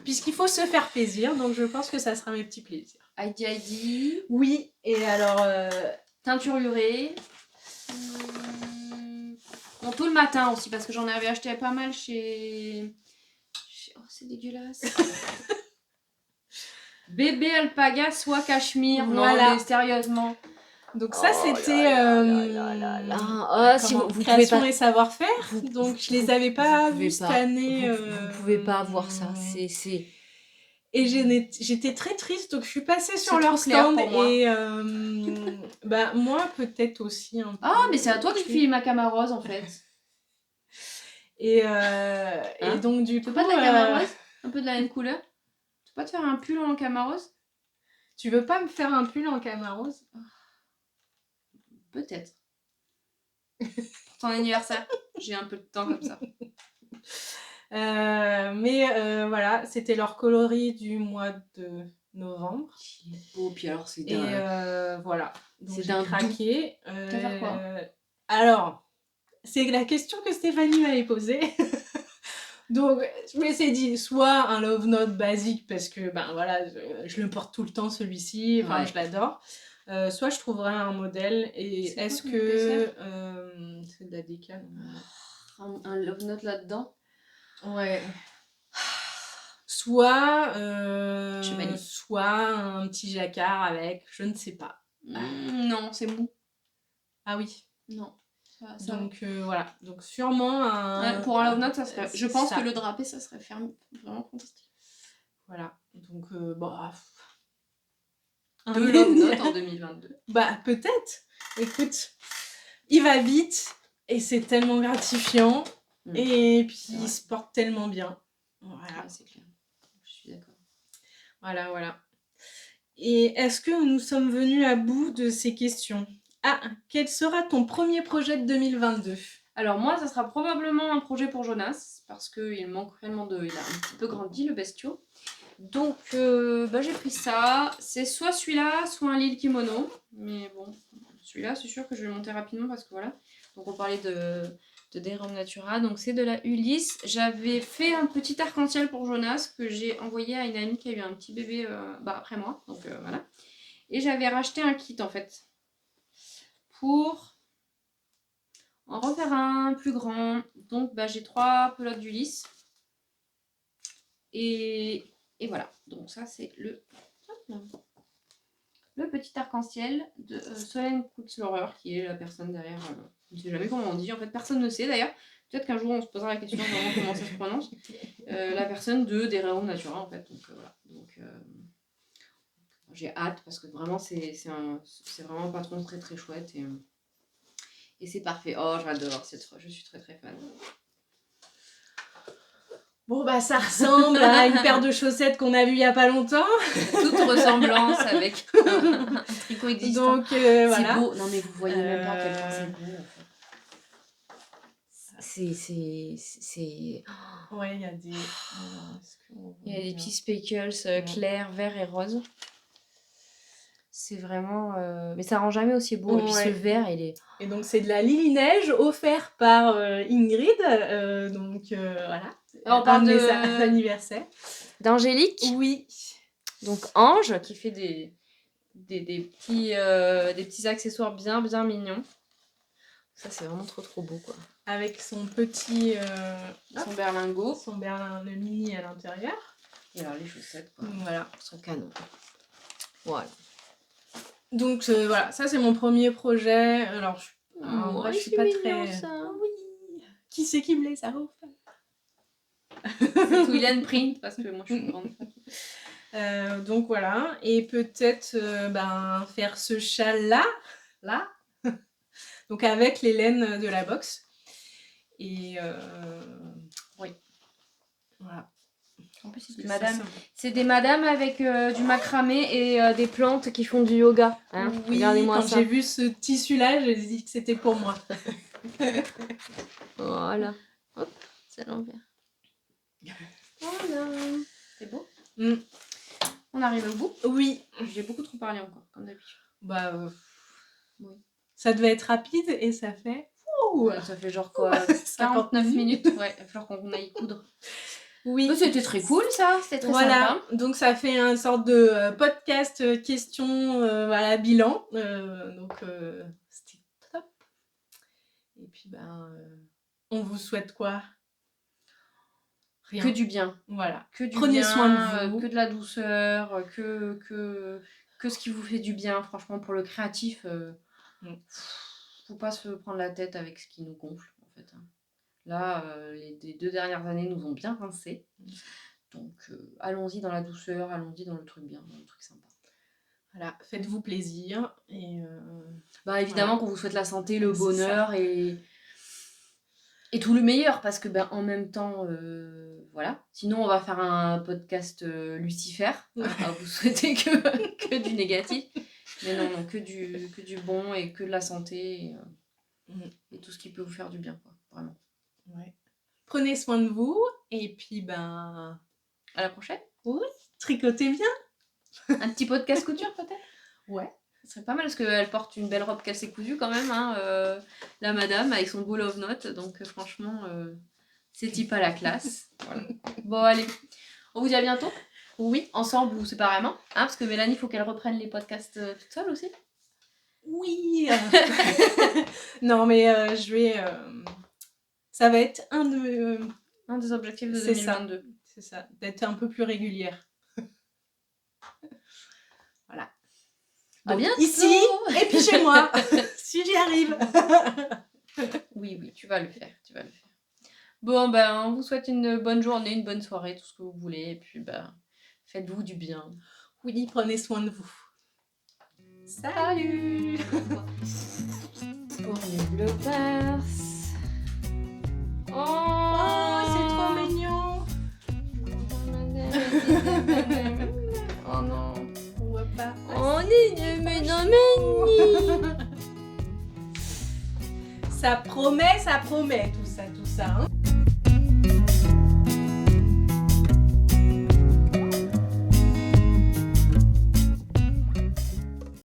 Puisqu'il faut se faire plaisir, donc je pense que ça sera mes petits plaisirs. Heidi. Oui, et alors... Teinture urée. Bon, tout le matin aussi, parce que j'en avais acheté pas mal chez... Oh, c'est dégueulasse. Bébé alpaga, soit cachemire. Voilà. Non, mais sérieusement. Donc ça, c'était vous création pouvez pas... et savoir-faire. Donc je les avais pas vus cette année. Vous pouvez pas voir ça. C'est... Et j'étais très triste, donc je suis passée sur leur stand et bah moi peut-être aussi un peu. Ah, mais c'est à toi que je file ma camarose en fait. Et donc du coup. Tu veux pas de la camarose? Un peu de la même couleur? Tu peux pas te faire un pull en camarose? Tu veux pas me faire un pull en camarose? Peut-être. Pour ton anniversaire, j'ai un peu de temps comme ça. Mais voilà, c'était leur coloris du mois de novembre. Qui est beau, puis alors c'est et voilà, donc c'est un craqué. Tu vas faire quoi? Alors, c'est la question que Stéphanie m'avait posée. Donc, je m'étais dit, soit un love note basique, parce que, ben voilà, je le porte tout le temps, celui-ci, enfin, Ouais. je l'adore. Soit je trouverais un modèle, et C'est quoi est-ce comme que... épaisseur c'est de la déca, normalement. Un love note là-dedans. Ouais. Soit, Je valide. soit un petit jacquard avec, je ne sais pas. Non, c'est mou. Ah oui. Non. Ça va. Donc voilà. Donc sûrement un... Ouais, pour un love note, ça serait. Je pense ça. que le drapé, ça serait vraiment fantastique. Voilà. Donc bon... Deux love notes en 2022. Bah peut-être. Écoute, il va vite et c'est tellement gratifiant. Et puis il se porte tellement bien. Voilà. Ouais, c'est clair. Je suis d'accord. Voilà. Et est-ce que nous sommes venus à bout de ces questions? Ah, quel sera ton premier projet de 2022? Alors moi, ça sera probablement un projet pour Jonas, parce qu'il manque réellement de... Il a un petit peu grandi, le bestiau. Donc, j'ai pris ça. C'est soit celui-là, soit un Lille Kimono. Mais bon, celui-là, c'est sûr que je vais le monter rapidement, parce que voilà. Donc on parlait de Derum Natura. Donc c'est de la Ulysse. J'avais fait un petit arc-en-ciel pour Jonas, que j'ai envoyé à une amie qui a eu un petit bébé après moi. Donc voilà. Et j'avais racheté un kit, en fait, pour... en refaire un plus grand. Donc j'ai 3 pelotes d'Ulysse. Et voilà. Donc ça c'est le petit arc-en-ciel de Solène Kutzlaurer, qui est la personne derrière. Je ne sais jamais comment on dit. En fait, personne ne sait d'ailleurs. Peut-être qu'un jour on se posera la question vraiment comment ça se prononce. La personne de Derum Natura, en fait. Donc voilà. Donc j'ai hâte, parce que vraiment c'est vraiment un patron très très chouette, et c'est parfait. Oh, j'adore cette fois. Je suis très très fan. Bon, bah, ça ressemble à une paire de chaussettes qu'on a vue il n'y a pas longtemps. Toute ressemblance avec un tricot existant. Donc, c'est voilà. beau. Non, mais vous voyez même pas à quel point c'est beau, en fait. C'est... Ouais, il y a des... Il y a des petits speckles clairs, verts et roses. C'est vraiment... Mais ça rend jamais aussi beau. Et puis ce vert, il est... Et donc, c'est de la Lily Neige offert par Ingrid. Donc, voilà. Alors, on parle d'anniversaire. D'Angélique. Oui. Donc, Ange, qui fait des petits accessoires bien mignons. Ça, c'est vraiment trop trop beau, quoi. Avec son petit... son berlingot. Son berlin, le mini à l'intérieur. Et alors, les chaussettes, quoi. Voilà. Son canon. Voilà. Donc, voilà. Ça, c'est mon premier projet. Alors, en vrai, je suis pas très... Ça. Oui. Qui c'est qui me les a offerts? C'est William Print, parce que moi, je suis une grande fan. Donc voilà, et peut-être faire ce châle-là, là, donc avec les laines de la box. Et oui, voilà. En plus, c'est des madames avec du macramé et des plantes qui font du yoga. Hein. Oui, regardez-moi quand ça. j'ai vu ce tissu-là, j'ai dit que c'était pour moi. Voilà. Hop, c'est à l'envers. Voilà. C'est beau. On arrive au bout. Oui. J'ai beaucoup trop parlé encore, comme d'habitude. Oui. Ça devait être rapide et ça fait... ça fait genre quoi 49 minutes. Ouais, il va falloir qu'on aille coudre. Oui. C'était très cool, ça. C'était très sympa. Donc ça fait une sorte de podcast question bilan. Donc c'était top. Et puis on vous souhaite quoi? Rien. Que du bien. Voilà. Que du Prenez bien, soin de vous. que de la douceur, que ce qui vous fait du bien. Franchement, pour le créatif, faut pas se prendre la tête avec ce qui nous gonfle, en fait. Là, les 2 dernières années nous ont bien rincés. Donc, allons-y dans la douceur, allons-y dans le truc bien, dans le truc sympa. Voilà, faites-vous plaisir. Et évidemment qu'on vous souhaite la santé, le bonheur et tout le meilleur, parce que en même temps, voilà. Sinon, on va faire un podcast Lucifer. À vous souhaiter que du négatif. Mais non, que du bon et que de la santé et tout ce qui peut vous faire du bien, quoi. Vraiment. Ouais. Prenez soin de vous et puis à la prochaine. Oui, tricotez bien. Un petit podcast couture peut-être. Ouais. Ce serait pas mal parce qu'elle porte une belle robe qu'elle s'est cousue quand même, la madame avec son beau love note. Donc franchement, C'est type à la classe. Voilà. Bon, allez. On vous dit à bientôt. Oui. Ensemble ou séparément. Hein, parce que Mélanie, il faut qu'elle reprenne les podcasts toute seule aussi. Oui. Non, mais je vais... ça va être un des objectifs de c'est 2022. C'est ça, d'être un peu plus régulière. Voilà. À bientôt. Ici, et puis chez moi, si j'y arrive. Oui, tu vas le faire. Bon, ben, on vous souhaite une bonne journée, une bonne soirée, tout ce que vous voulez. Et puis, ben, faites-vous du bien. Oui, prenez soin de vous. Salut. Pour les bloopers. Oh, c'est trop mignon. Oh non. On voit pas. Oh mais non. Ça promet tout ça, hein.